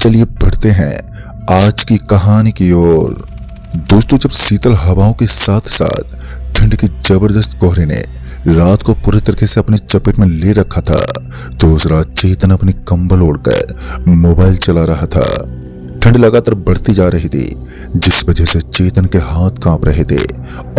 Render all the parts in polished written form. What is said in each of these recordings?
चलिए बढ़ते हैं आज की कहानी की ओर। दोस्तों, जब शीतल हवाओं के साथ साथ ठंड के जबरदस्त कोहरे ने रात को पूरी तरीके से अपनी चपेट में ले रखा था, तो उस रात चेतन अपनी कंबल ओढ़कर मोबाइल चला रहा था। ठंड लगातार बढ़ती जा रही थी, जिस वजह से चेतन के हाथ कांप रहे थे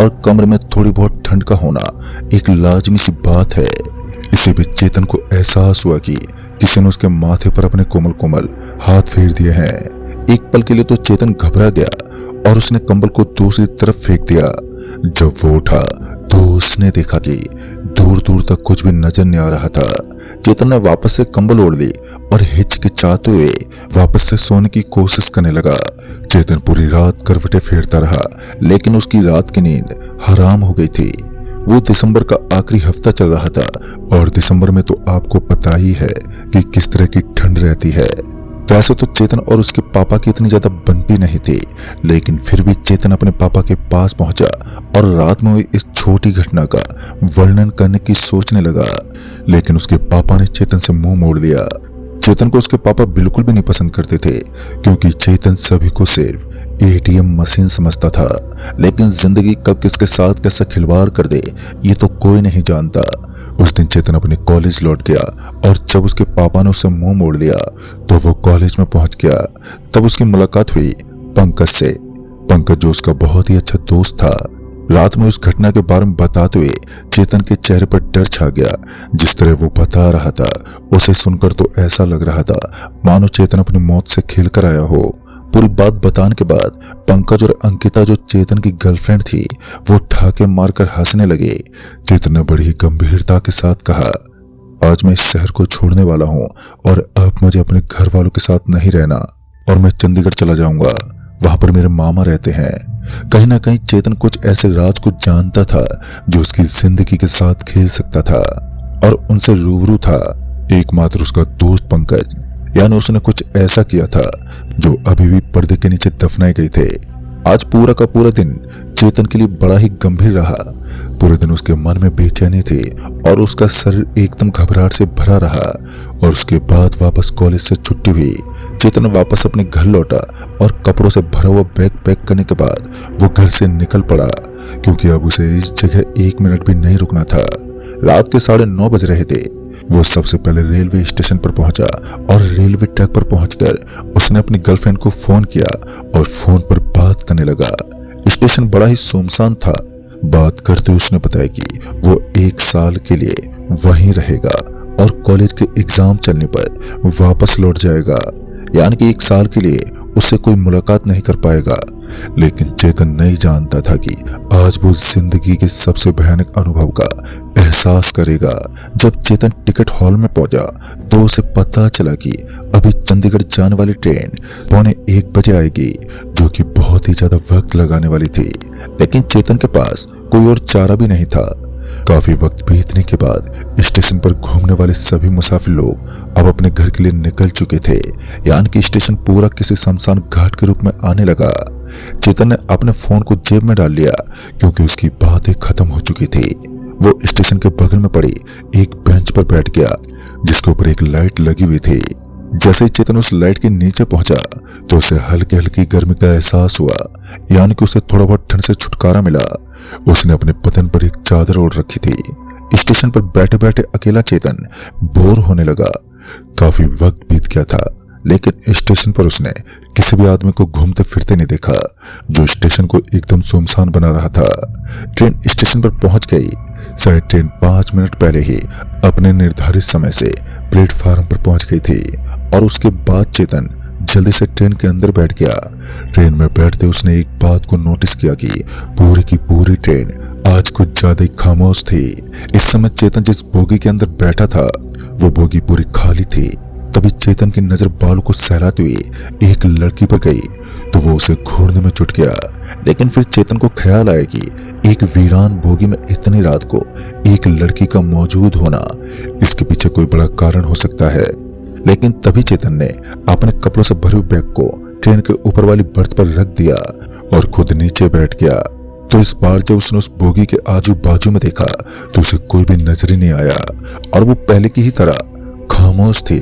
और कमरे में थोड़ी बहुत ठंड का होना एक लाजमी सी बात है। इसी बीच चेतन को एहसास हुआ कि किसी ने उसके माथे पर अपने कोमल कोमल हाथ फेर दिए हैं। एक पल के लिए तो चेतन घबरा गया और उसने कंबल को दूसरी तरफ फेंक दिया। जब वो उठा तो उसने देखा कि दूर दूर तक कुछ भी नजर नहीं आ रहा था। चेतन ने वापस से कंबल ओढ़ ली और हिचकिचाते हुए वापस से सोने की कोशिश करने लगा। चेतन पूरी रात करवटें फेरता रहा, लेकिन उसकी रात की नींद हराम हो गई थी। वो दिसंबर का आखिरी हफ्ता चल रहा था और दिसंबर में तो आपको पता ही है कि किस तरह की ठंड रहती है। वैसे तो चेतन और उसके पापा की इतनी ज्यादा बनती नहीं थी, लेकिन फिर भी चेतन अपने पापा के पास पहुंचा और रात में हुई इस छोटी घटना का वर्णन करने की सोचने लगा। लेकिन उसके पापा ने चेतन से मुंह मोड़ लिया। चेतन को उसके पापा बिल्कुल भी नहीं पसंद करते थे, क्योंकि चेतन सभी को सिर्फ एटीएम मशीन समझता था। लेकिन जिंदगी कब किसके साथ कैसा खिलवाड़ कर दे, ये तो कोई नहीं जानता। उस दिन चेतन अपने कॉलेज लौट गया और जब उसके पापा ने उसे मुंह मोड़ लिया तो वो कॉलेज में पहुंच गया। तब उसकी मुलाकात हुई पंकज से। पंकज जो उसका बहुत ही अच्छा दोस्त था। रात में उस घटना के बारे में बताते हुए चेतन के चेहरे पर डर छा गया। जिस तरह वो बता रहा था, उसे सुनकर तो ऐसा लग रहा था मानो चेतन अपनी मौत से खेल कर आया हो। पूरी बात बताने के बाद पंकज और अंकिता, जो चेतन की गर्लफ्रेंड थी, वो ठाके मारकर हंसने लगे। चेतन ने बड़ी गंभीरता के साथ कहा, आज मैं इस शहर को छोड़ने वाला हूँ और अब मुझे अपने घर वालों के साथ नहीं रहना और मैं चंडीगढ़ चला जाऊंगा। वहां पर मेरे मामा रहते हैं। कहीं ना कहीं चेतन कुछ ऐसे राज को जानता था जो उसकी जिंदगी के साथ खेल सकता था और उनसे रूबरू था एकमात्र उसका दोस्त पंकज। यानी उसने कुछ ऐसा किया था जो अभी भी पर्दे के नीचे दफनाए गए थे। आज पूरा का पूरा दिन चेतन के लिए बड़ा ही गंभीर रहा। पूरे दिन उसके मन में बेचैनी थी और उसका शरीर एकदम घबराहट से भरा रहा। और उसके बाद वापस कॉलेज से छुट्टी हुई। चेतन वापस अपने घर लौटा और कपड़ों से भरा हुआ बैग पैक करने के बाद वो घर से निकल पड़ा, क्योंकि अब उसे इस जगह 1 मिनट भी नहीं रुकना था। रात के 9:30 बज रहे थे। वो सबसे पहले रेलवे स्टेशन पर पहुंचा और रेलवे ट्रैक पर पहुंचकर उसने अपनी गर्लफ्रेंड को फोन किया और फोन पर बात करने लगा। स्टेशन बड़ा ही सुनसान था। बात करते उसने बताया कि वो 1 साल के लिए वहीं रहेगा और कॉलेज के एग्जाम चलने पर वापस लौट जाएगा। यानी कि 1 साल के लिए उससे कोई मुलाकात नहीं कर पाएगा। लेकिन चेतन नहीं जानता था कि आज वो जिंदगी के सबसे भयानक अनुभव का एहसास करेगा। जब चेतन टिकट हॉल में पहुंचा तो उसे पता चला कि अभी चंडीगढ़ जाने वाली ट्रेन 1:45 बजे आएगी, जो कि बहुत ही ज्यादा वक्त लगाने वाली थी। लेकिन चेतन के पास कोई और चारा भी नहीं था। काफी वक्त बीतने के बाद स्टेशन पर घूमने वाले सभी मुसाफिर लोग अब अपने घर के लिए निकल चुके थे। यानी कि स्टेशन पूरा किसी शमशान घाट के रूप में आने लगा। चेतन ने अपने फोन को जेब में डाल लिया, क्योंकि उसकी बातें खत्म हो चुकी थी। वो स्टेशन के बगल में पड़ी एक बेंच पर बैठ गया, जिसके ऊपर एक लाइट लगी हुई थी। जैसे ही चेतन उस लाइट के नीचे पहुंचा तो उसे हल्की हल्की गर्मी का एहसास हुआ। यानी कि उसे थोड़ा बहुत ठंड से छुटकारा मिला। उसने अपने बदन पर एक चादर ओढ़ रखी थी। स्टेशन पर बैठे बैठे अकेला चेतन बोर होने लगा। काफी वक्त बीत गया था, लेकिन स्टेशन पर उसने किसी भी आदमी को घूमते फिरते नहीं देखा, जो स्टेशन को एकदम सुनसान बना रहा था। ट्रेन स्टेशन पर पहुंच गई। शायद ट्रेन 5 मिनट पहले ही अपने निर्धारित समय से प्लेटफार्म पर पहुंच गई थी। और उसके बाद चेतन जल्दी से ट्रेन के अंदर बैठ गया। ट्रेन में बैठते उसने एक बात को नोटिस किया कि पूरी की पूरी ट्रेन आज कुछ ज्यादा ही खामोश थी। इस समय चेतन जिस बोगी के अंदर बैठा था वो बोगी पूरी खाली थी। तभी चेतन की नजर बालों को सहलाते हुए एक लड़की पर गई तो वो उसे घूरने में जुट गया। लेकिन फिर चेतन को ख्याल आया कि एक वीरान बोगी में इतनी रात को एक लड़की का मौजूद होना, इसके पीछे कोई बड़ा कारण हो सकता है। लेकिन तभी चेतन ने अपने कपड़ों से भरे हुए बैग को ट्रेन के ऊपर वाली बर्थ पर रख दिया और खुद नीचे बैठ गया। तो इस बार जब उसने उस बोगी के आजू बाजू में देखा तो उसे कोई भी नजर ही नहीं आया और वो पहले की ही तरह खामोश थी।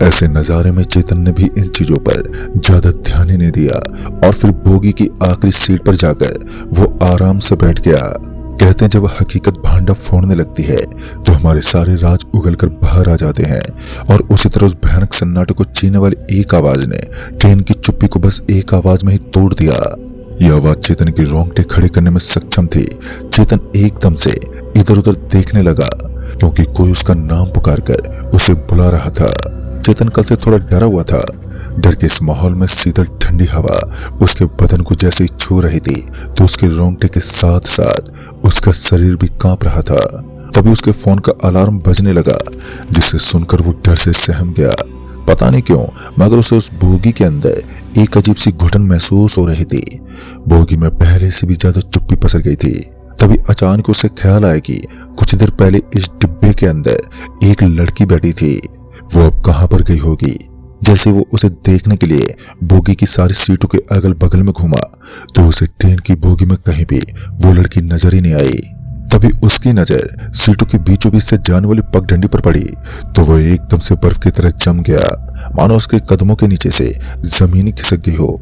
ऐसे नजारे में चेतन ने भी इन चीजों पर ज्यादा ध्यान ही नहीं दिया और फिर बोगी की आखिरी सीट पर जाकर वो आराम से बैठ गया। कहते हैं जब हकीकत भांडा फोड़ने लगती है तो हमारे सारे राज उगल कर बाहर आ जाते हैं, और उसी तरह उस भयानक सन्नाटे को छीनने वाली एक आवाज ने ट्रेन की चुप्पी को बस एक आवाज में ही तोड़ दिया। यह आवाज चेतन की रोंगटे खड़े करने में सक्षम थी। चेतन एकदम से इधर उधर देखने लगा क्योंकि कोई उसका नाम पुकार कर उसे बुला रहा था। चेतन कल से थोड़ा डरा हुआ था। डर के इस माहौल में शीतल ठंडी हवा उसके बदन को जैसे ही छू रही थी तो उसके रोंगटे के साथ साथ उसका शरीर भी कांप रहा था। तभी उसके फोन का अलार्म बजने लगा, जिसे सुनकर वो डर से सहम गया। पता नहीं क्यों मगर उसे उस बोगी के अंदर एक अजीब सी घुटन महसूस हो रही थी। बोगी में पहले से भी ज्यादा चुप्पी पसर गई थी। तभी अचानक उसे ख्याल आया कि कुछ देर पहले इस डिब्बे के अंदर एक लड़की बैठी थी। वो अब कहां पर गई होगी। जैसे वो उसे देखने के लिए बोगी की सारी सीटों के अगल बगल में घूमा तो उसे ट्रेन की बोगी में कहीं भी वो लड़की नजर ही नहीं आई। तभी उसकी नजर सीटों के बीचों बीच से जाने वाली पगडंडी पर पड़ी तो वो एकदम से बर्फ की तरह जम गया, मानो उसके कदमों के नीचे से जमीन खिसक गई हो।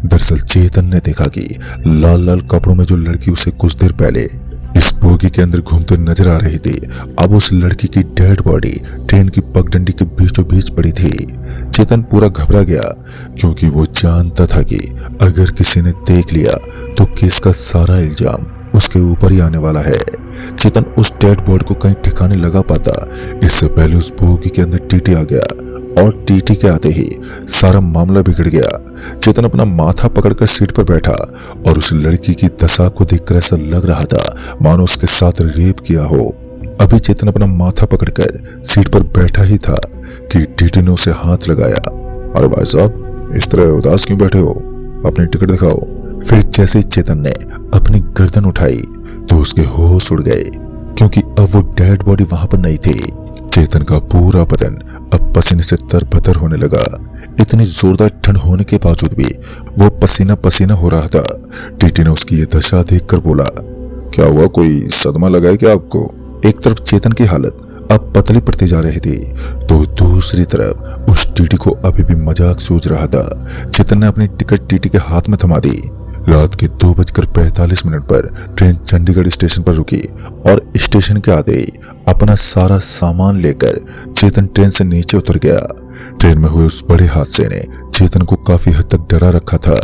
दरअसल चेतन ने देखा कि लाल लाल कपड़ों में जो लड़की उसे कुछ देर पहले इस बोगी के अंदर घूमते नजर आ रही थी, अब उस लड़की की डेड बॉडी ट्रेन की पगडंडी के बीचों बीच पड़ी थी। चेतन पूरा घबरा गया क्योंकि वो जानता था कि अगर किसी ने देख लिया तो केस का सारा इल्जाम उसके ऊपर ही आने वाला है। चेतन उस डेड बॉडी को कहीं ठिकाने लगा पाता इससे पहले उस बोगी के अंदर टीटी आ गया, और टीटी के आते ही सारा मामला बिगड़ गया। चेतन अपना माथा पकड़कर सीट पर बैठा और उस लड़की की दशा को देखकर ऐसा लग रहा था मानो उसके साथ रेप किया हो। अभी चेतन अपना माथा पकड़कर सीट पर बैठा ही था कि टीटी ने उसे हाथ लगाया। अरे भाई साहब, इस तरह उदास क्यों बैठे हो, अपनी टिकट दिखाओ। फिर जैसे ही चेतन ने अपनी गर्दन उठाई तो उसके होश उड़ गए क्योंकि अब वो डेड बॉडी वहां पर नहीं थी। चेतन का पूरा बदन अब पसीने से तरबतर होने लगा। इतनी जोरदार ठंड होने के बावजूद भी वो पसीना पसीना हो रहा था। टीटी ने उसकी ये दशा देखकर बोला, क्या हुआ, कोई सदमा लगा है क्या आपको? एक तरफ चेतन की हालत अब पतली पड़ती जा रही थी तो दूसरी तरफ उस टीटी को अभी भी मजाक सूझ रहा था। चेतन ने अपनी टिकट टीटी के हाथ में थमा दी। रात के 2:45 पर ट्रेन चंडीगढ़ स्टेशन पर रुकी और स्टेशन के आते ही अपना सारा सामान लेकर चेतन ट्रेन से नीचे उतर गया। ट्रेन में हुए उस बड़े हादसे ने चेतन को काफी हद तक डरा रखा था।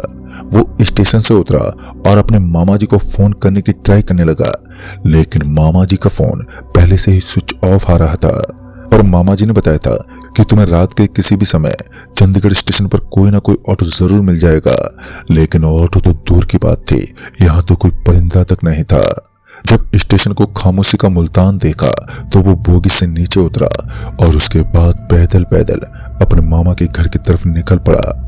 वो स्टेशन से उतरा और अपने मामा जी को फोन करने की ट्राई करने लगा, लेकिन मामा जी का फोन पहले से ही स्विच ऑफ आ रहा था। पर मामा जी ने बताया था कि तुम्हें रात के किसी भी समय चंडीगढ़ स्टेशन पर कोई ना कोई ऑटो जरूर मिल जाएगा। लेकिन ऑटो तो दूर की बात थी, यहाँ तो कोई परिंदा तक नहीं था। जब स्टेशन को खामोशी का मुल्तान देखा तो वो बोगी से नीचे उतरा और उसके बाद पैदल पैदल अपने मामा के घर की तरफ निकल पड़ा।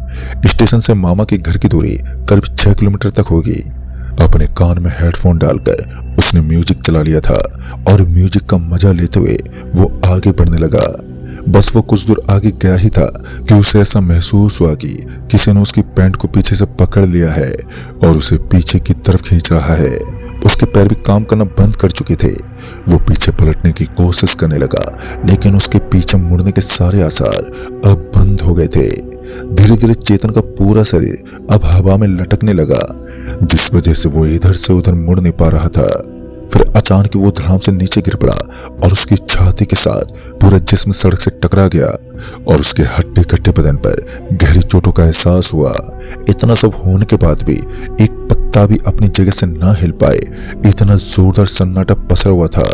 स्टेशन से मामा के घर की दूरी करीब 6 किलोमीटर तक होगी। अपने कान में हेडफोन डालकर उसने म्यूजिक चला लिया था और म्यूजिक का मजा लेते हुए वो आगे बढ़ने लगा। बस वो कुछ दूर आगे गया ही था कि उसे ऐसा महसूस हुआ कि किसी ने उसकी पैंट को पीछे से पकड़ लिया है और उसे पीछे की तरफ खींच रहा है। उसके पैर भी काम करना बंद कर चुके थे। वो पीछे पलटने की कोशिश करने लगा, लेकिन उसके पीछे मुड़ने के सारे आसार अब बंद हो गए थे। धीरे धीरे चेतन का पूरा शरीर अब हवा में लटकने लगा, जिस वजह से वो इधर से उधर मुड़ नहीं पा रहा था। फिर अचानक वो धड़ाम से नीचे गिर पड़ा और उसकी छाती के साथ पूरा जिस्म सड़क से टकरा गया और उसके हट्टे कट्टे बदन पर गहरी चोटों का एहसास हुआ। इतना सब होने के बाद भी एक पत्ता भी अपनी जगह से ना हिल पाए, इतना जोरदार सन्नाटा पसरा हुआ था।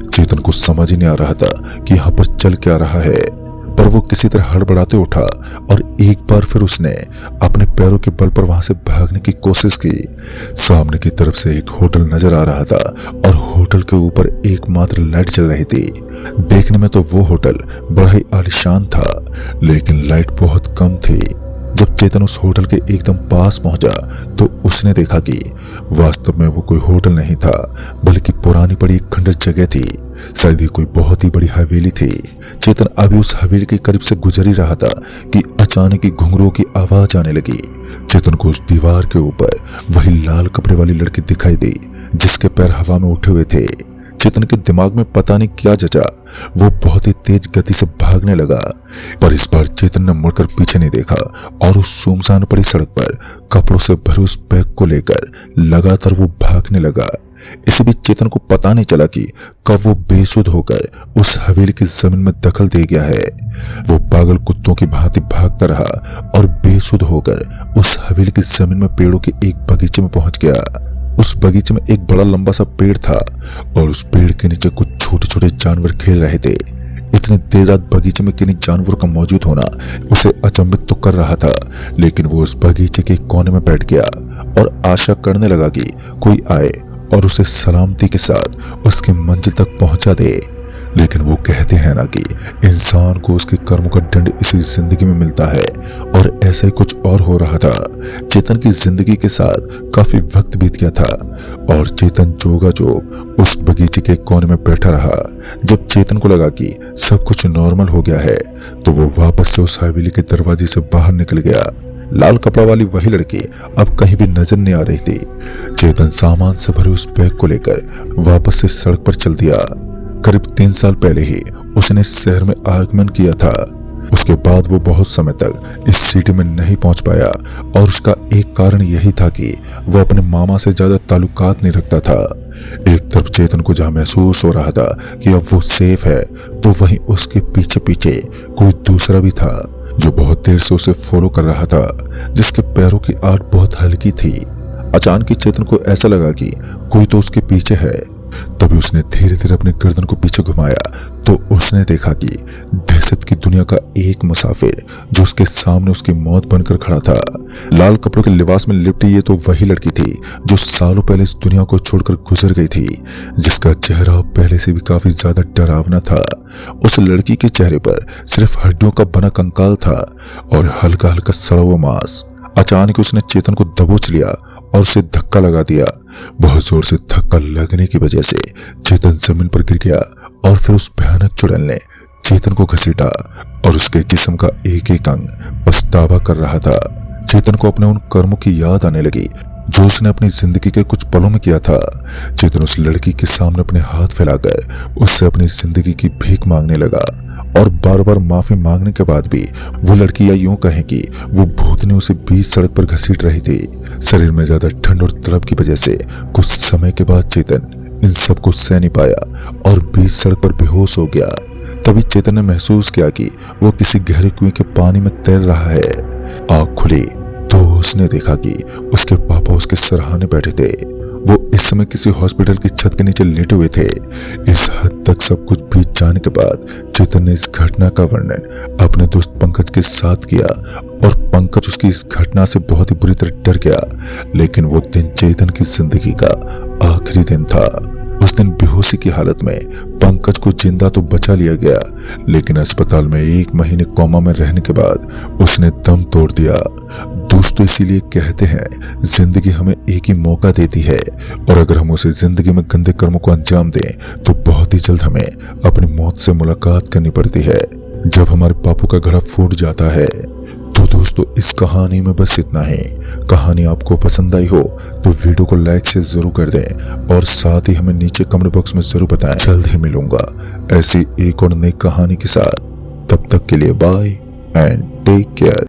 चेतन को समझ ही नहीं आ रहा था कि यहाँ पर चल क्या रहा है, पर वो किसी तरह हड़बड़ाते उठा और एक बार फिर उसने अपने पैरों के बल पर वहां से भागने की कोशिश की। सामने की तरफ से एक होटल नजर आ रहा था और होटल के ऊपर एकमात्र लाइट जल रही थी। देखने में तो वो होटल बड़ा ही आलीशान था, लेकिन लाइट बहुत कम थी। जब चेतन उस होटल के एकदम पास पहुंचा तो उसने देखा कि वास्तव में वो कोई होटल नहीं था, बल्कि पुरानी पड़ी एक खंडर जगह थी। शायद ही कोई बहुत ही बड़ी हवेली थी। चेतन अभी उस हवेली के करीब से गुजर ही रहा था कि अचानक ही घुंघरू की आवाज आने लगी। चेतन को उस दीवार के ऊपर वही लाल कपड़े वाली लड़की दिखाई दी जिसके पैर हवा में उठे हुए थे। चेतन के दिमाग में पता नहीं क्या जचा, वो बहुत ही तेज गति से भागने लगा। पर इस बार चेतन ने मुड़कर पीछे नहीं देखा और उस सुनसान पड़ी सड़क पर कपड़ों से भरे उस बैग को लेकर लगातार वो भागने लगा। इसी बीच चेतन को पता नहीं चला कि कब वो बेसुध होकर उस हवेली की जमीन में दखल दे गया है। वो पागल कुत्तों की भांति भागता रहा और बेसुध होकर उस हवेली की जमीन में पेड़ों के एक बगीचे में पहुंच गया। उस बगीचे में एक बड़ा लंबा सा पेड़ था और उस पेड़ के नीचे कुछ छोटे छोटे जानवर खेल रहे थे। इतनी देर रात बगीचे में किन्हीं जानवरों का मौजूद होना उसे अचंभित तो कर रहा था, लेकिन वो उस बगीचे के कोने में बैठ गया और आशा करने लगा कि कोई आए और उसे सलामती के साथ उसकी मंजिल तक पहुंचा दे। लेकिन वो कहते हैं ना कि इंसान को उसके कर्मों का दंड इसी जिंदगी में मिलता है, और ऐसा ही कुछ और हो रहा था। चेतन की जिंदगी के साथ काफी वक्त बीत गया था और चेतन जोगा जोग उस बगीचे के कोने में बैठा रहा। जब चेतन को लगा कि सब कुछ नॉर्मल हो गया है तो वो वापस से उस हवेली के दरवाजे से बाहर निकल गया। लाल कपड़ा वाली वही लड़की अब कहीं भी नजर नहीं आ रही थी। चेतन सामान से भरे उस बैग को लेकर वापस से सड़क पर चल दिया। करीब 3 साल पहले ही उसने शहर में आगमन किया था। उसके बाद वो बहुत समय तक इस सिटी में नहीं पहुंच पाया और उसका एक कारण यही था कि वो अपने मामा से ज्यादा ताल्लुकात नहीं रखता था। एक तरफ चेतन को जहां महसूस हो रहा था कि अब वो सेफ है, तो वहीं उसके पीछे पीछे कोई दूसरा भी था जो बहुत देर से उसे फॉलो कर रहा था, जिसके पैरों की आड़ बहुत हल्की थी। अचानक ही चेतन को ऐसा लगा कि कोई तो उसके पीछे है। तभी उसने धीरे धीरे अपने गर्दन को पीछे घुमाया तो उसने देखा कि दहशत की दुनिया का एक मुसाफिर जो उसके सामने उसकी मौत बनकर खड़ा था। लाल कपड़ों के लिबास में लिपटी ये तो वही लड़की थी जो सालों पहले इस दुनिया को छोड़कर गुजर गई थी, जिसका चेहरा पहले से भी काफी ज्यादा डरावना था। उस लड़की के चेहरे पर सिर्फ हड्डियों का बना कंकाल था और हल्का हल्का सड़ा हुआ मांस। अचानक उसने चेतन को दबोच लिया और उसे धक्का लगा दिया। बहुत जोर से धक्का लगने की वजह से चेतन जमीन पर गिर गया और फिर उस भयानक चुड़ैल ने चेतन को घसीटा और उसके जिस्म का एक एक अंग पछतावा कर रहा था। चेतन को अपने उन कर्मों की याद आने लगी जो उसने अपनी जिंदगी के कुछ पलों में किया था। चेतन उस लड़की के सामने अपने हाथ फैलाकर उससे अपनी जिंदगी की भीख मांगने लगा और बार बार माफी मांगने के बाद भी वो लड़की, या यूं कहें कि वो भूतनी, उसे बीच सड़क पर घसीट रही थी। शरीर में ज्यादा ठंड और तड़प की वजह से कुछ समय के बाद चेतन इन सब को सह नहीं पाया और बीच सड़क पर बेहोश हो गया। तभी चेतन ने महसूस किया कि वो किसी गहरे कुएं के पानी में तैर रहा है। आंख खुली तो उसने देखा कि उसके पापा उसके सराहने बैठे थे। वो इस समय किसी हॉस्पिटल की छत के नीचे लेटे हुए थे। इस हद तक सब कुछ बीत जाने के बाद चेतन ने इस घटना का वर्णन अपने दोस्त पंकज के साथ किया और पंकज उसकी इस घटना से बहुत ही बुरी तरह डर गया। लेकिन वो दिन चेतन की जिंदगी का आखिरी दिन था। उस दिन बेहोशी की हालत में पंकज को जिंदा तो बचा लिया गया, लेकिन अस्पताल में 1 महीने कोमा में रहने के बाद उसने दम तोड़ दिया। दोस्तों, इसीलिए कहते हैं जिंदगी हमें एक ही मौका देती है और अगर हम उसे जिंदगी में गंदे कर्मों को अंजाम दें तो बहुत ही जल्द हमें अपनी मौत से मुलाकात करनी पड़ती है, जब हमारे पापों का घड़ा फूट जाता है। तो दोस्तों, इस कहानी में बस इतना ही। कहानी आपको पसंद आई हो तो वीडियो को लाइक से जरूर कर दें और साथ ही हमें नीचे कमेंट बॉक्स में जरूर बताएं। जल्द ही मिलूंगा ऐसी एक और नई कहानी के साथ। तब तक के लिए बाय एंड टेक केयर।